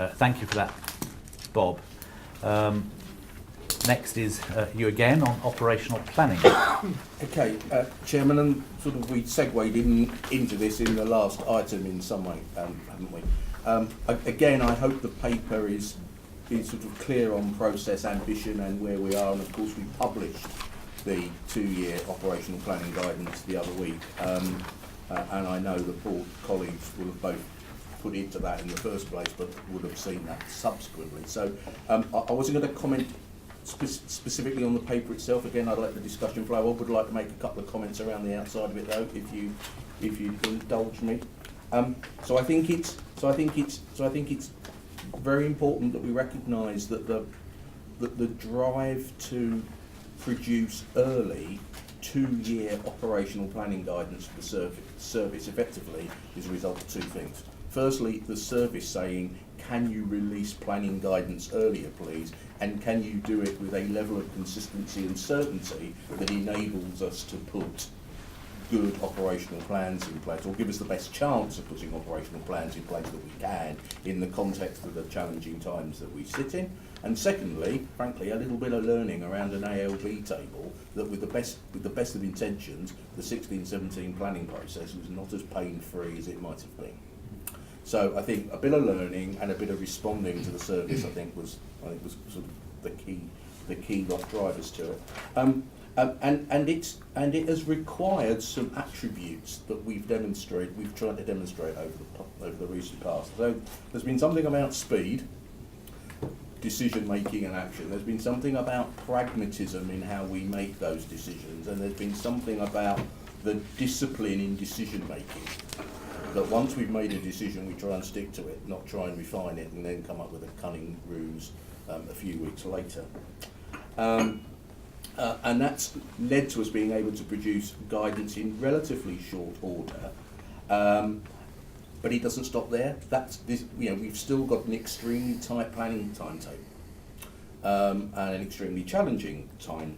Thank you for that, Bob. Next is you again on operational planning. Okay, Chairman, and sort of we segued into this in the last item in some way, haven't we? Again, I hope the paper is sort of clear on process, ambition and where we are, and of course we published the 2-year operational planning guidance the other week, and I know the board colleagues will have both put into that in the first place, but would have seen that subsequently. So I wasn't going to comment specifically on the paper itself. Again, I'd let the discussion flow. I would like to make a couple of comments around the outside of it, though, if you indulge me. So I think it's very important that we recognise that the drive to produce early 2-year operational planning guidance for the service effectively is a result of two things. Firstly, the service saying, can you release planning guidance earlier, please? And can you do it with a level of consistency and certainty that enables us to put good operational plans in place, or give us the best chance of putting operational plans in place that we can in the context of the challenging times that we sit in. And secondly, frankly, a little bit of learning around an ALB table that with the best of intentions, the 16-17 planning process was not as pain-free as it might have been. So I think a bit of learning and a bit of responding to the service, I think was sort of the key drivers to it. And it has required some attributes that we've tried to demonstrate over the recent past. So there's been something about speed, decision making and action. There's been something about pragmatism in how we make those decisions, and there's been something about the discipline in decision making. That once we've made a decision, we try and stick to it, not try and refine it and then come up with a cunning ruse a few weeks later. And that's led to us being able to produce guidance in relatively short order. But it doesn't stop there. We've still got an extremely tight planning timetable and an extremely challenging timetable,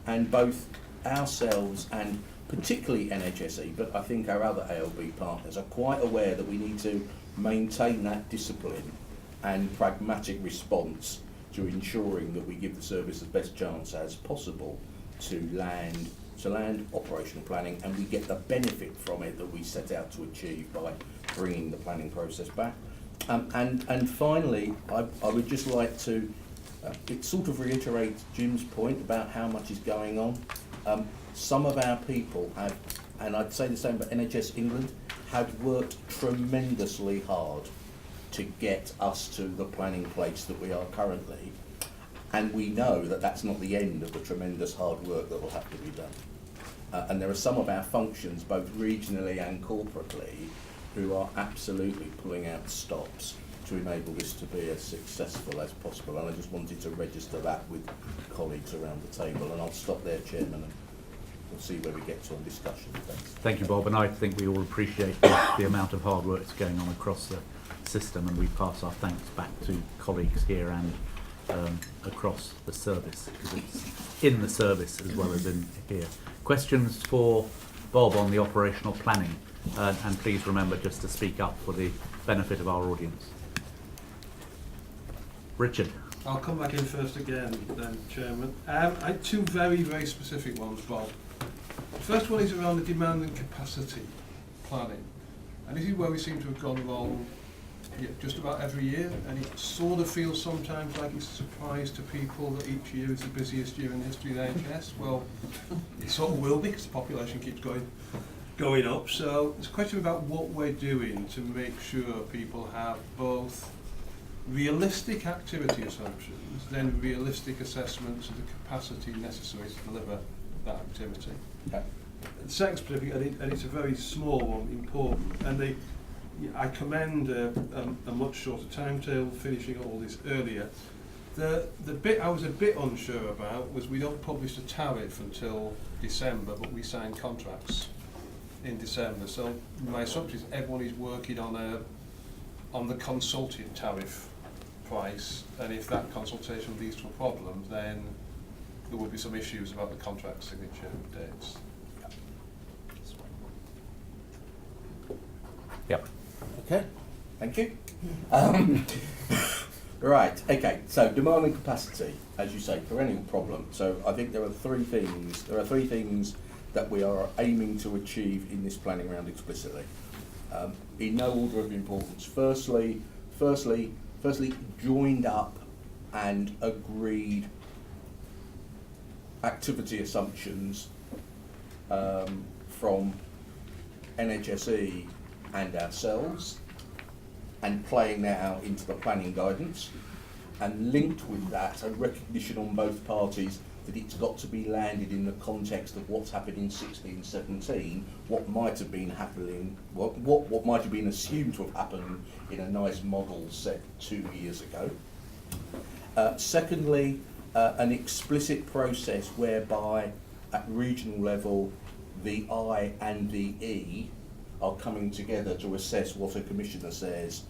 and both ourselves and particularly NHS, but I think our other ALB partners are quite aware that we need to maintain that discipline and pragmatic response to ensuring that we give the service the best chance as possible to land operational planning, and we get the benefit from it that we set out to achieve by bringing the planning process back. And finally, I would just like to it sort of reiterates Jim's point about how much is going on. Some of our people have, and I'd say the same about NHS England, have worked tremendously hard to get us to the planning place that we are currently. And we know that that's not the end of the tremendous hard work that will have to be done. And there are some of our functions, both regionally and corporately, who are absolutely pulling out stops to enable this to be as successful as possible. And I just wanted to register that with colleagues around the table. And I'll stop there, Chairman, and we'll see where we get to on discussion. Thanks. Thank you, Bob. And I think we all appreciate the amount of hard work that's going on across the system, and we pass our thanks back to colleagues here and across the service, because it's in the service as well as in here. Questions for Bob on the operational planning, and please remember just to speak up for the benefit of our audience. Richard. I'll come back in first again then, Chairman. I had two very, very specific ones, Bob. The first one is around the demand and capacity planning. And this is where we seem to have gone wrong just about every year, and it sort of feels sometimes like it's a surprise to people that each year is the busiest year in the history of the NHS. Well, it sort of will be, because the population keeps going up. So it's a question about what we're doing to make sure people have both realistic activity assumptions, then realistic assessments of the capacity necessary to deliver that activity. Okay. The second specific, and it's a very small one, important, and I commend a much shorter timetable, finishing all this earlier. The bit I was a bit unsure about was we don't publish the tariff until December, but we sign contracts in December. So my assumption is everyone is working on the consulted tariff price, and if that consultation leads to a problem, then there will be some issues about the contract signature dates. Yep. Okay. Thank you. Right, okay, so demand and capacity, as you say, perennial problem. So I think there are three things that we are aiming to achieve in this planning round explicitly. In no order of importance. Firstly, joined up and agreed activity assumptions from NHSE and ourselves, and playing that out into the planning guidance, and linked with that a recognition on both parties that it's got to be landed in the context of what's happened in 16-17, what might have been happening, what might have been assumed to have happened in a nice model set 2 years ago. Secondly, an explicit process whereby at regional level the I and the E are coming together to assess what a commissioner says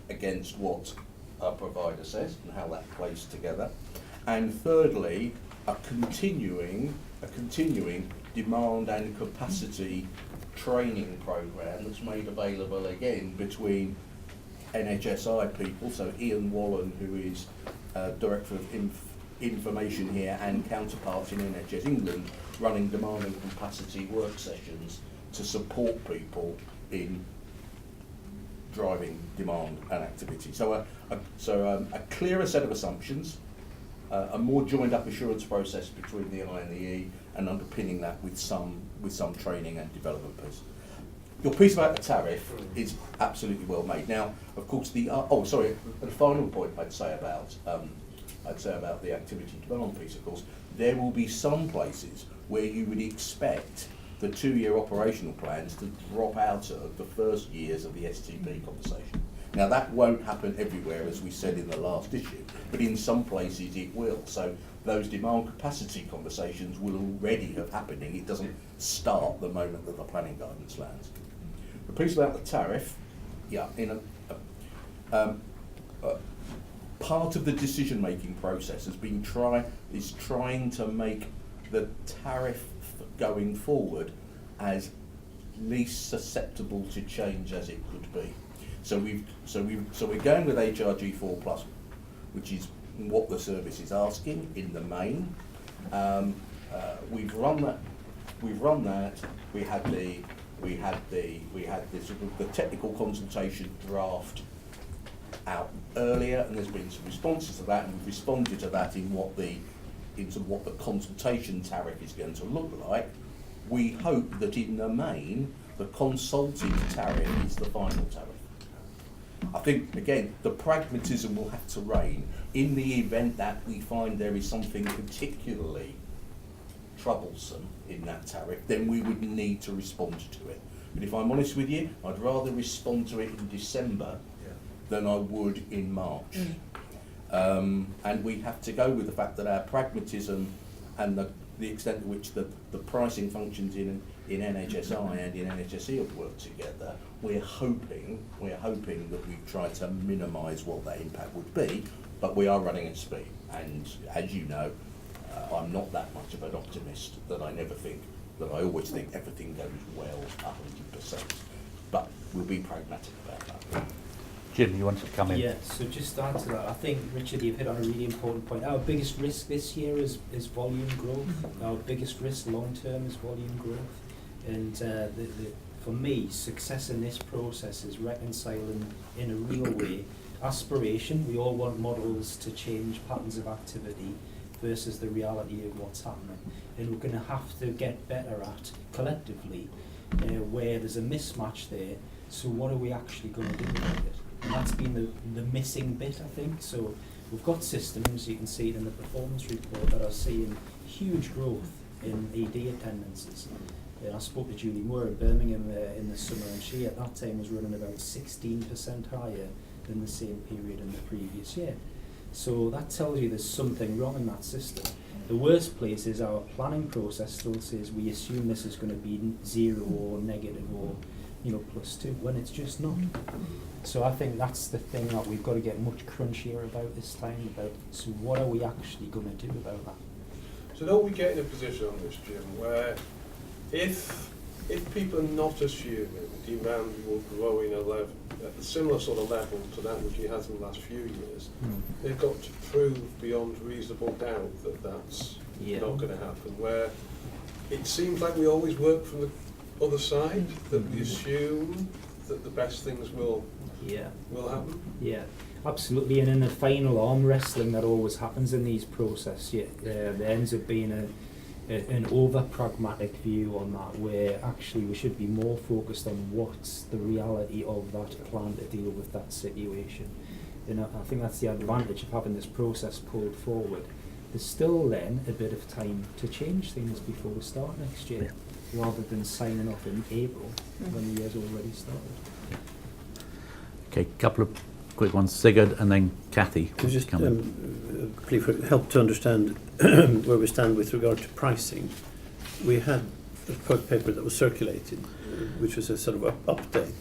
against what a provider says and how that plays together. And thirdly, a continuing demand and capacity training programme that's made available again between NHSI people, so Ian Wallen, who is Director of Information here, and counterparts in NHS England, running demand and capacity work sessions to support people in driving demand and activity. So a clearer set of assumptions, a more joined up assurance process between the I and the E, and underpinning that with some training and development piece. Your piece about the tariff is absolutely well made. Now, of course, the final point I'd say about the activity demand piece, of course, there will be some places where you would expect the 2-year operational plans to drop out of the first years of the STP conversation. Now, that won't happen everywhere, as we said in the last issue, but in some places it will. So those demand capacity conversations will already have happening. It doesn't start the moment that the planning guidance lands. The piece about the tariff, part of the decision-making process has been trying to make the tariff going forward as least susceptible to change as it could be. So we're going with HRG4+, which is what the service is asking in the main. We've run that. We had the sort of the technical consultation draft out earlier, and there's been some responses to that, and we've responded to that into what the consultation tariff is going to look like. We hope that in the main, the consulted tariff is the final tariff. I think, again, the pragmatism will have to reign. In the event that we find there is something particularly troublesome in that tariff, then we would need to respond to it. But if I'm honest with you, I'd rather respond to it in December than I would in March. And we have to go with the fact that our pragmatism and the extent to which the pricing functions in NHSI and in NHSE have worked together, we're hoping that we've tried to minimise what that impact would be, but we are running at speed. And as you know, I'm not that much of an optimist that I always think everything goes well 100%. But we'll be pragmatic about that. Jim, you wanted to come in? Yeah, so just to add to that, I think, Richard, you've hit on a really important point. Our biggest risk this year is volume growth. Our biggest risk long term is volume growth. And for me, success in this process is reconciling in a real way aspiration. We all want models to change patterns of activity versus the reality of what's happening. And we're going to have to get better at, collectively, where there's a mismatch there. So what are we actually going to do about it? And that's been the missing bit, I think. So we've got systems, you can see it in the performance report, that are seeing huge growth in ED attendances. I spoke to Julie Moore in Birmingham in the summer, and she at that time was running about 16% higher than the same period in the previous year. So that tells you there's something wrong in that system. The worst place is our planning process still says we assume this is going to be 0 or negative or +2, when it's just not. So I think that's the thing that we've got to get much crunchier about this time, so what are we actually going to do about that? So don't we get in a position on this, Jim, where if if people are not assuming demand will grow at a similar sort of level to that which it has in the last few years, they've got to prove beyond reasonable doubt that that's not going to happen. Where it seems like we always work from the other side, that we assume that the best things will happen. Yeah, absolutely. And in the final arm wrestling that always happens in these processes, there ends up being an over pragmatic view on that, where actually we should be more focused on what's the reality of that plan to deal with that situation. And I think that's the advantage of having this process pulled forward. There's still then a bit of time to change things before we start next year, rather than signing off in April when the year's already started. Okay, couple of quick ones. Sigurd and then Kathy. Could you just please help to understand where we stand with regard to pricing? We had a paper that was circulated, which was a sort of update.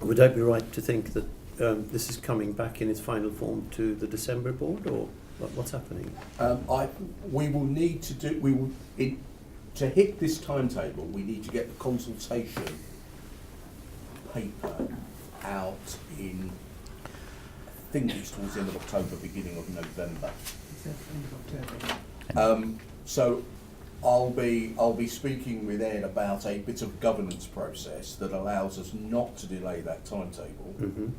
Would I be right to think that this is coming back in its final form to the December board, or what's happening? We will need to do. To hit this timetable, we need to get the consultation paper out in, I think it's towards the end of October, beginning of November. So I'll be speaking with Ed about a bit of governance process that allows us not to delay that timetable. Mm-hmm.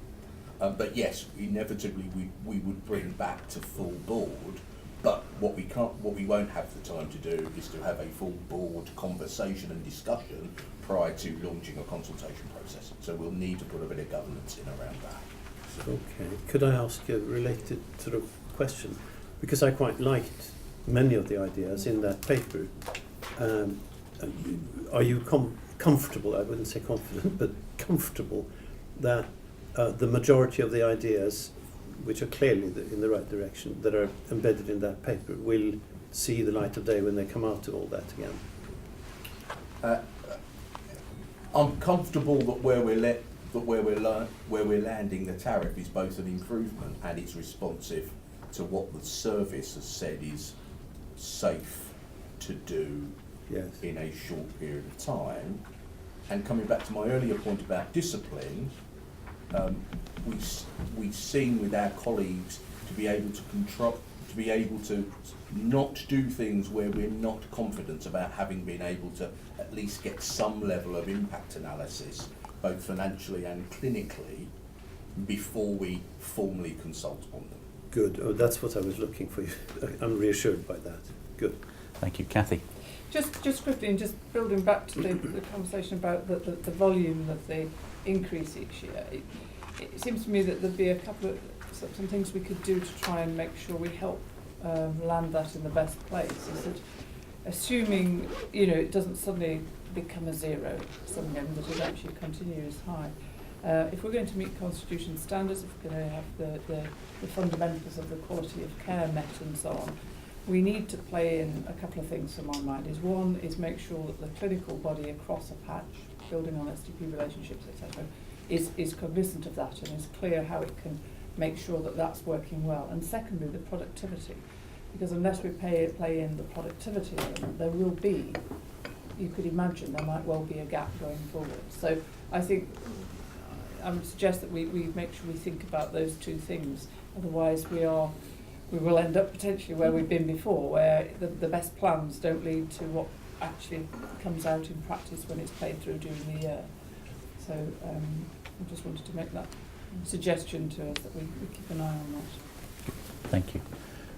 But yes, inevitably we would bring back to full board. But what we won't have the time to do is to have a full board conversation and discussion prior to launching a consultation process. So we'll need to put a bit of governance in around that. Okay. Could I ask a related sort of question? Because I quite liked many of the ideas in that paper. Are you comfortable, I wouldn't say confident, but comfortable that the majority of the ideas, which are clearly in the right direction, that are embedded in that paper, will see the light of day when they come out of all that again? I'm comfortable that where we're landing the tariff is both an improvement and it's responsive to what the service has said is safe to do in a short period of time. And coming back to my earlier point about discipline, we've seen with our colleagues to be able to control, to be able to not do things where we're not confident about having been able to at least get some level of impact analysis, both financially and clinically, before we formally consult on them. Good. Oh, that's what I was looking for. I'm reassured by that. Good. Thank you. Kathy. Just quickly, and just building back to the conversation about the volume of the increase each year, it seems to me that there'd be a couple of some things we could do to try and make sure we help land that in the best place. Is that assuming it doesn't suddenly become a zero sum game, that it actually continues high. If we're going to meet constitution standards, if we're going to have the fundamentals of the quality of care met and so on, we need to play in a couple of things from my mind. One is make sure that the clinical body across a patch, building on SDP relationships, etc., is cognizant of that and is clear how it can make sure that that's working well. And secondly, the productivity, because unless we play in the productivity element, there will be, you could imagine, there might well be a gap going forward. So I think I would suggest that we make sure we think about those two things. Otherwise, we will end up potentially where we've been before, where the best plans don't lead to what actually comes out in practice when it's played through during the year. So I just wanted to make that suggestion to us that we keep an eye on that. Thank you.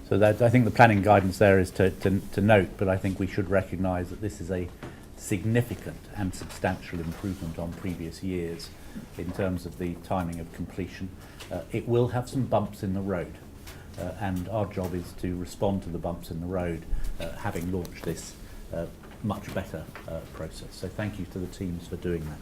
So that, I think the planning guidance there is to note, but I think we should recognise that this is a significant and substantial improvement on previous years in terms of the timing of completion. It will have some bumps in the road, and our job is to respond to the bumps in the road, having launched this much better process. So thank you to the teams for doing that.